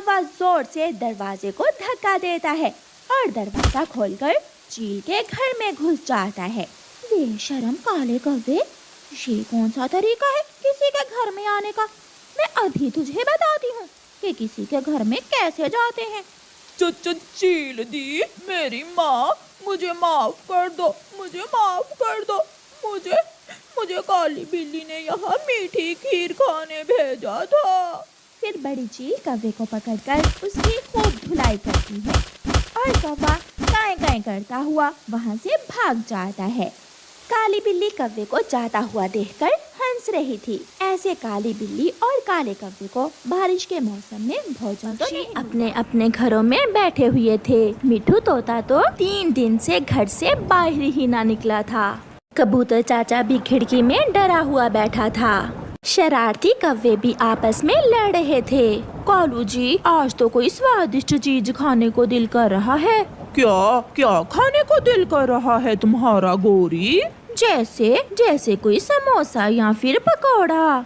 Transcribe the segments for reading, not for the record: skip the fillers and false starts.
कौवा जोर से दरवाजे को धक्का देता है और दरवाजा खोलकर चील के घर में घुस जाता है। बेशरम काले कौवे, ये कौन सा तरीका है किसी के घर में आने का? मैं अभी तुझे बताती हूँ कि किसी के घर में कैसे जाते हैं। चील दी, मेरी माँ, मुझे माफ कर दो, मुझे माफ कर दो। मुझे काली बिल्ली ने यहाँ मीठी खीर खाने भेजा था। फिर बड़ी चील कौवे को पकड़कर उसकी खूब धुलाई करती है और कौवा काएं काएं करता हुआ वहाँ से भाग जाता है। काली बिल्ली कौवे को जाता हुआ देखकर हंस रही थी। ऐसे काली बिल्ली और काले कौवे को बारिश के मौसम में भोजन तो नहीं अपने अपने घरों में बैठे हुए थे। मिठू तोता तो 3 दिन से घर से बाहर ही ना निकला था। कबूतर चाचा भी खिड़की में डरा हुआ बैठा था। शरारती कौवे भी आपस में लड़ रहे थे। कालू जी, आज तो कोई स्वादिष्ट चीज खाने को दिल कर रहा है। क्या खाने को दिल कर रहा है तुम्हारा गोरी? जैसे कोई समोसा या फिर पकौड़ा।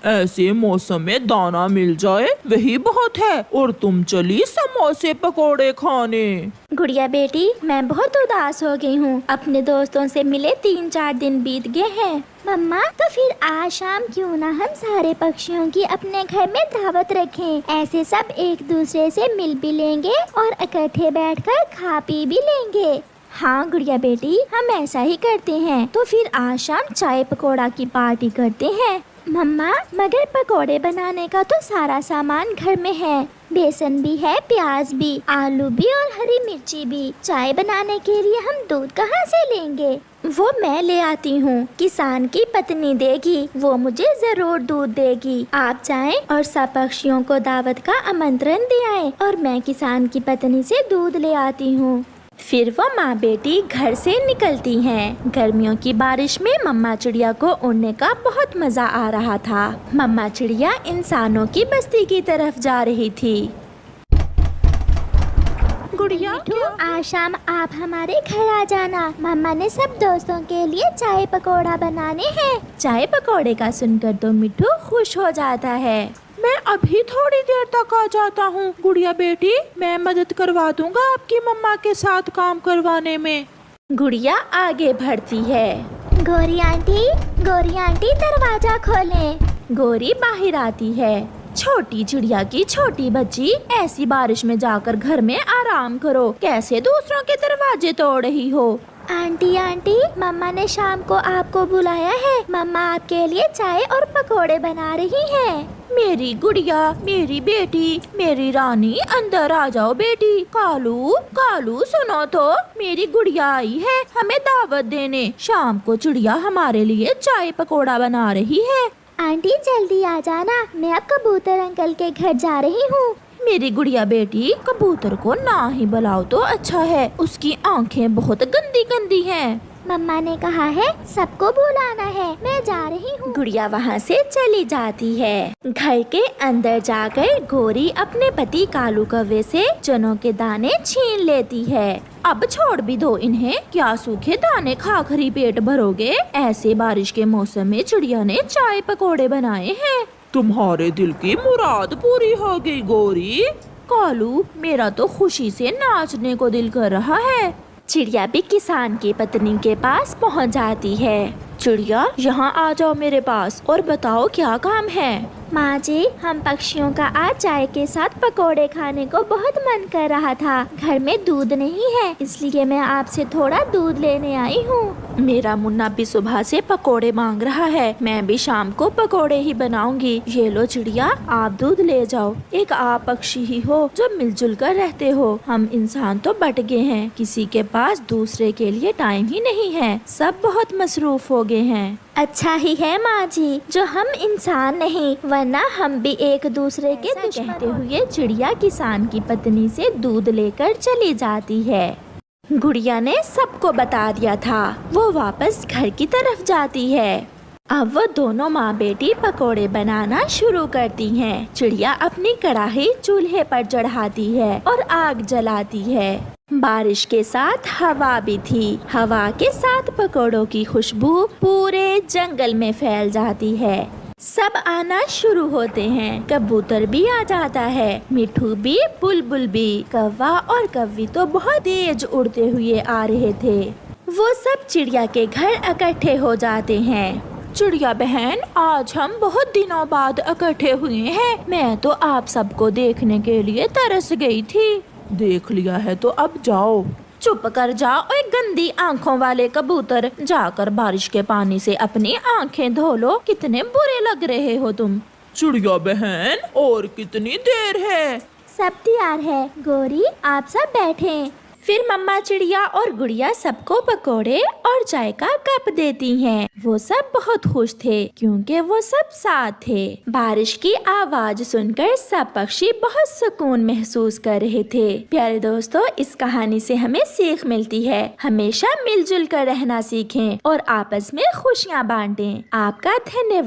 ऐसे मौसम में दाना मिल जाए वही बहुत है, और तुम चली समोसे पकोड़े खाने। गुड़िया बेटी, मैं बहुत उदास हो गई हूँ। अपने दोस्तों से मिले 3-4 दिन बीत गए हैं। मम्मा, तो फिर आज शाम क्यों ना हम सारे पक्षियों की अपने घर में दावत रखें। ऐसे सब एक दूसरे से मिल भी लेंगे और इकट्ठे बैठकर खा पी भी लेंगे। हाँ गुड़िया बेटी, हम ऐसा ही करते हैं। तो फिर आज शाम चाय पकोड़ा की पार्टी करते हैं। मम्मा, मगर पकोड़े बनाने का तो सारा सामान घर में है। बेसन भी है, प्याज भी, आलू भी और हरी मिर्ची भी। चाय बनाने के लिए हम दूध कहाँ से लेंगे? वो मैं ले आती हूँ। किसान की पत्नी देगी, वो मुझे जरूर दूध देगी। आप जाएं और सब पक्षियों को दावत का आमंत्रण दे आएं और मैं किसान की पत्नी से दूध ले आती हूँ। फिर वो माँ बेटी घर से निकलती हैं। गर्मियों की बारिश में मम्मा चिड़िया को उड़ने का बहुत मजा आ रहा था। मम्मा चिड़िया इंसानों की बस्ती की तरफ जा रही थी। गुड़िया, आज शाम आप हमारे घर आ जाना। मम्मा ने सब दोस्तों के लिए चाय पकोड़ा बनाने हैं। चाय पकोड़े का सुनकर तो मिठू खुश हो जाता है। मैं अभी थोड़ी देर तक आ जाता हूँ। गुड़िया बेटी, मैं मदद करवा दूंगा आपकी मम्मा के साथ काम करवाने में। गुड़िया आगे बढ़ती है। गोरी आंटी दरवाजा खोलें। गोरी बाहर आती है। छोटी चिड़िया की छोटी बच्ची, ऐसी बारिश में जाकर घर में आराम करो, कैसे दूसरों के दरवाजे तोड़ रही हो? आंटी, मम्मा ने शाम को आपको बुलाया है। मम्मा आपके लिए चाय और पकोड़े बना रही हैं। मेरी गुड़िया, मेरी बेटी, मेरी रानी, अंदर आ जाओ बेटी। कालू सुनो तो, मेरी गुड़िया आई है हमें दावत देने। शाम को चिड़िया हमारे लिए चाय पकोड़ा बना रही है। आंटी जल्दी आ जाना, मैं अब कबूतर अंकल के घर जा रही हूँ। मेरी गुड़िया बेटी, कबूतर को ना ही बुलाओ तो अच्छा है, उसकी आंखें बहुत गंदी गंदी हैं। मम्मा ने कहा है सबको बुलाना है, मैं जा रही हूँ। गुड़िया वहाँ से चली जाती है। घर के अंदर जाकर गोरी अपने पति कालू कौवे से चनों के दाने छीन लेती है। अब छोड़ भी दो इन्हें, क्या सूखे दाने खाकर ही पेट भरोगे? ऐसे बारिश के मौसम में चिड़िया ने चाय पकोड़े बनाए हैं। तुम्हारे दिल की मुराद पूरी हो गई गोरी। कालू, मेरा तो खुशी से नाचने को दिल कर रहा है। चिड़िया भी किसान की पत्नी के पास पहुंच जाती है। चिड़िया, यहाँ आ जाओ मेरे पास और बताओ क्या काम है? माँ जी, हम पक्षियों का आज चाय के साथ पकोड़े खाने को बहुत मन कर रहा था। घर में दूध नहीं है, इसलिए मैं आपसे थोड़ा दूध लेने आई हूँ। मेरा मुन्ना भी सुबह से पकोड़े मांग रहा है, मैं भी शाम को पकोड़े ही बनाऊंगी। ये लो चिड़िया, आप दूध ले जाओ। एक आप पक्षी ही हो जो मिलजुल कर रहते हो। हम इंसान तो बट गए हैं, किसी के पास दूसरे के लिए टाइम ही नहीं है, सब बहुत मसरूफ हो गए हैं। अच्छा ही है माँ जी जो हम इंसान नहीं, वरना हम भी एक दूसरे के दुश्मन। कहते हुए चिड़िया किसान की पत्नी से दूध लेकर चली जाती है। गुड़िया ने सबको बता दिया था। वो वापस घर की तरफ जाती है। अब वो दोनों माँ बेटी पकोड़े बनाना शुरू करती हैं। चिड़िया अपनी कढ़ाई चूल्हे पर चढ़ाती है और आग जलाती है। बारिश के साथ हवा भी थी। हवा के साथ पकोड़ों की खुशबू पूरे जंगल में फैल जाती है। सब आना शुरू होते हैं। कबूतर भी आ जाता है, मिठू भी, बुलबुल भी। कौवा और कव्वी तो बहुत तेज उड़ते हुए आ रहे थे। वो सब चिड़िया के घर इकट्ठे हो जाते हैं। चिड़िया बहन, आज हम बहुत दिनों बाद इकट्ठे हुए हैं। मैं तो आप सबको देखने के लिए तरस गई थी। देख लिया है तो अब जाओ। चुप कर जाओ ओए गंदी आंखों वाले कबूतर। जाकर बारिश के पानी से अपनी आंखें धो लो। कितने बुरे लग रहे हो तुम। चिड़िया बहन, और कितनी देर है? सब तैयार है गोरी, आप सब बैठे। फिर मम्मा चिड़िया और गुड़िया सबको पकोड़े और चाय का कप देती हैं। वो सब बहुत खुश थे क्योंकि वो सब साथ थे। बारिश की आवाज सुनकर सब पक्षी बहुत सुकून महसूस कर रहे थे। प्यारे दोस्तों, इस कहानी से हमें सीख मिलती है, हमेशा मिलजुल कर रहना सीखें और आपस में खुशियाँ बांटें। आपका धन्यवाद।